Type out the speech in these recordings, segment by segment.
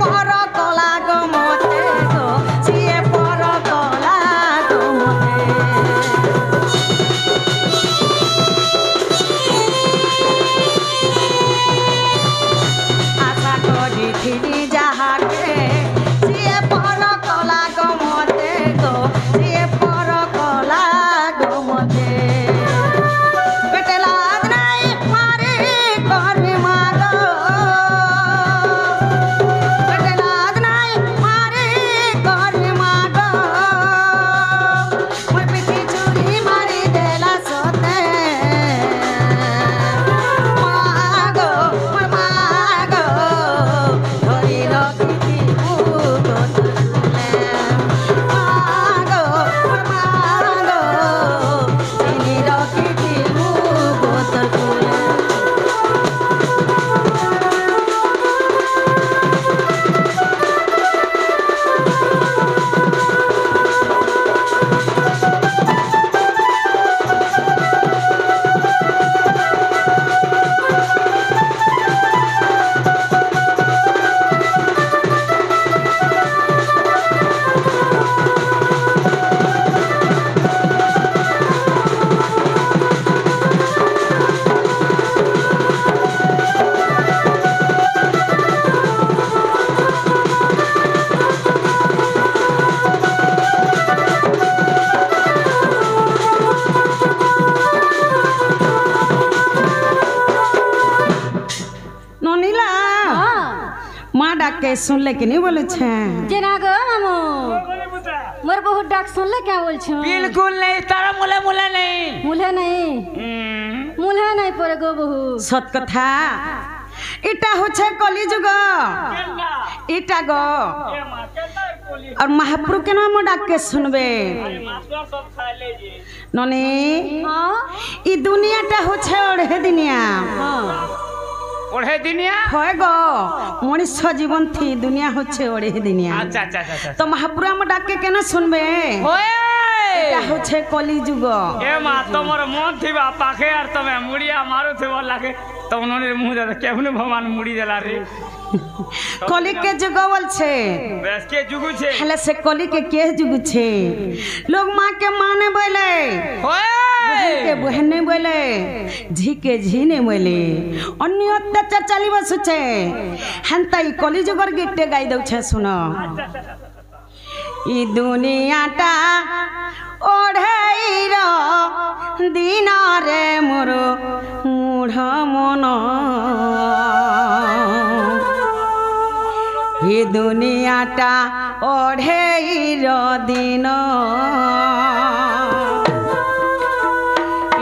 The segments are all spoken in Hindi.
पर कला गो मते गो सिए पर कला गो मते आशा करिथिनी जाहाके सिए पर कला गो मते गो सिए पर कला गो मते डाके सुनले कि नहीं बोले छे जेना गो मामू मोर बहुत डाक सुनले क्या बोल छ बिल्कुल नहीं तारा मुले मुले नहीं मुले नहीं परे गो बहु सत कथा इटा हो छे कली जुग इटा गो और महाप्रभु के नाम डाके सुनबे ननी हां ई दुनियाटा हो छे ओढ़े दुनिया ओढ़े दुनिया होय गो मनुष्य जीवन थी दुनिया होछे ओढ़े दुनिया अच्छा अच्छा अच्छा तो महाप्रभु हम डाके केना सुनबे होए एटा होछे कली जुग ए मा तमर मन थिबा पाखे यार तमे मुड़िया मारो थिबा लागे तो उन्होंने मुंह दे केहनु भगवान मुड़ी देला रे कली के जुग बोल छे बस के जुग छे हले से कली के जुग छे लोग मां के माने बोले होए के बहने बोले झी के झी ने बोले अन्य अत्याचार चली बसुछे हंता ई कली जुगर गीते गाई दउ छे सुनो ई दुनियाटा ओढ़ेइर दिन रे मोर मूढ़ मन ई दुनियाटा ओढ़ेइर दिन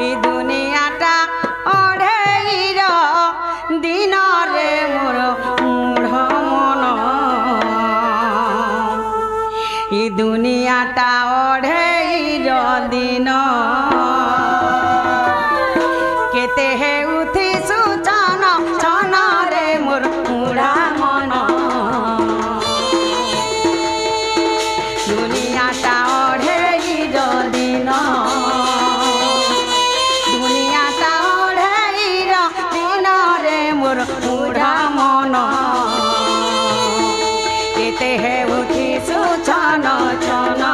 ई दुनियाटा ओढ़ेइर दिन रे मोर मूढ़ मन ई दुनियाटा ओढ़ेइर दिन केते हे उठी सुचन छन रे मोर मूढ़ा मन दुनियाटा ओढ़ेइर दिन दुनियाटा ओढ़ेइर दिन रे मोर मूढ़ा मन केते हे उठी सुचन छन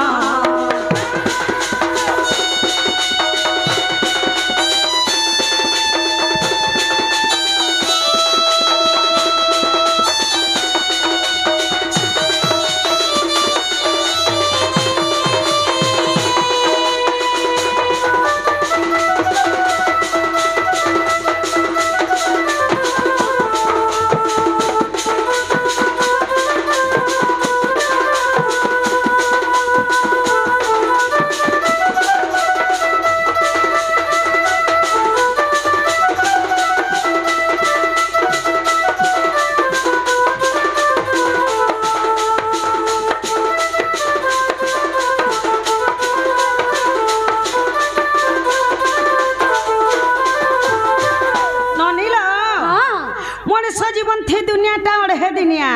जीवन थी दुनियाटा ओढ़े दुनिया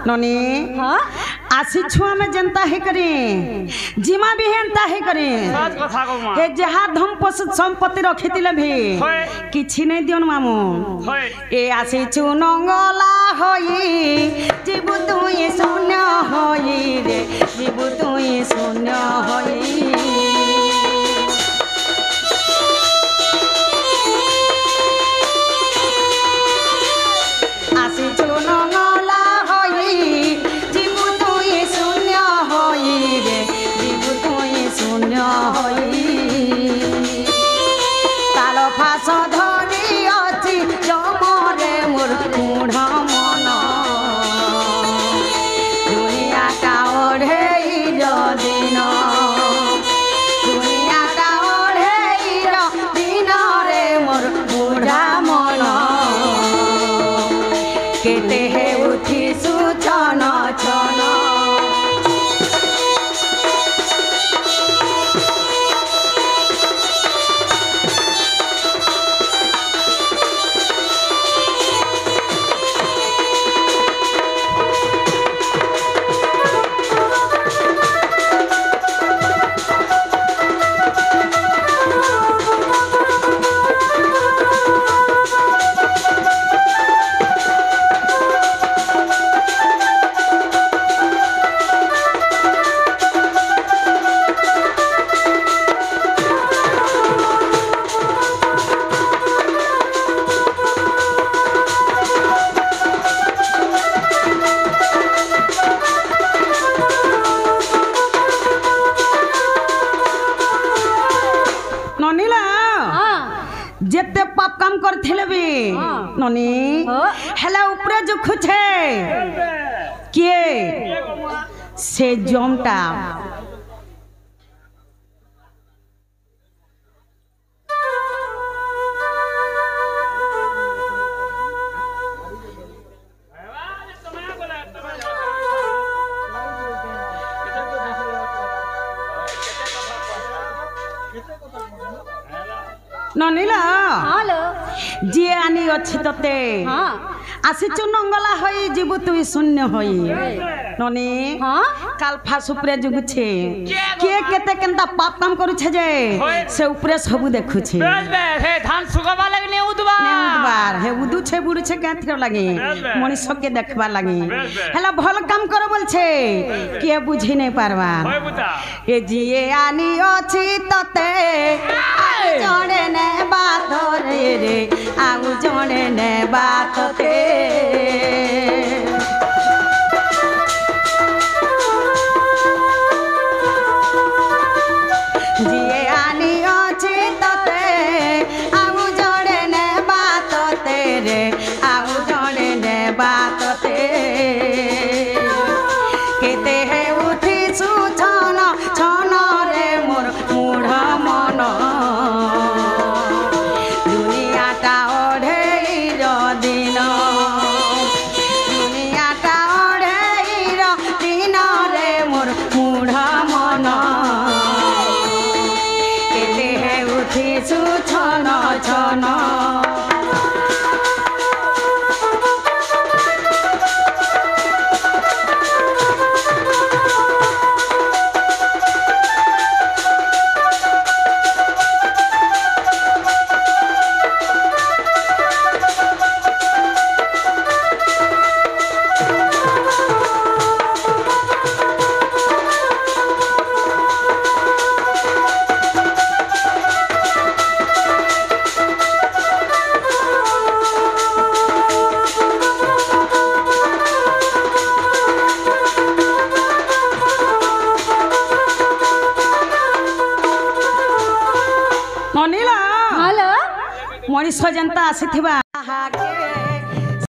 ननी आसी छुआ में जनता है करे जिमा भी हेनता है करे हे जहा धम पशु संपत्ति रखितिले भी किछि नै दियन मामू ए आसी छु नंगला होई जीव ननी हेला ऊपर जो खुछे के से जमटा ननीला हेलो जी आनी अच्छी तते हाँ आसिचु नंगला होई जीवु तुई शून्य होई ननी हाँ काल फास उपरे जुगुछे के केते केनता पाप काम करूछे जे से उपरे सब देखुछे बेस बेस हे धान सुगबा लागले उदबार हे उदु छे बुडु छे गाथर लागे मनुष्य के देखबा लागे हेला भल काम कर बोलछे के बुझी नै पारबा होय बुता ए जिए आनी अछि तते जणे ने बात रे रे आउ जणे ने बात ते जिए आनी अछि तते आउ जणे ने बात ते रे आउ जणे ने बात ते केते हे उठी सुछन छन रे मोर मूढ़ मन दुनियाटा ओढ़ेर दिन दुनियाटा ओढ़ेर दिन रे मोर मूढ़ मन केते हे उठी सुछन छन ननीला हेलो मनीष जनता आसीथिबा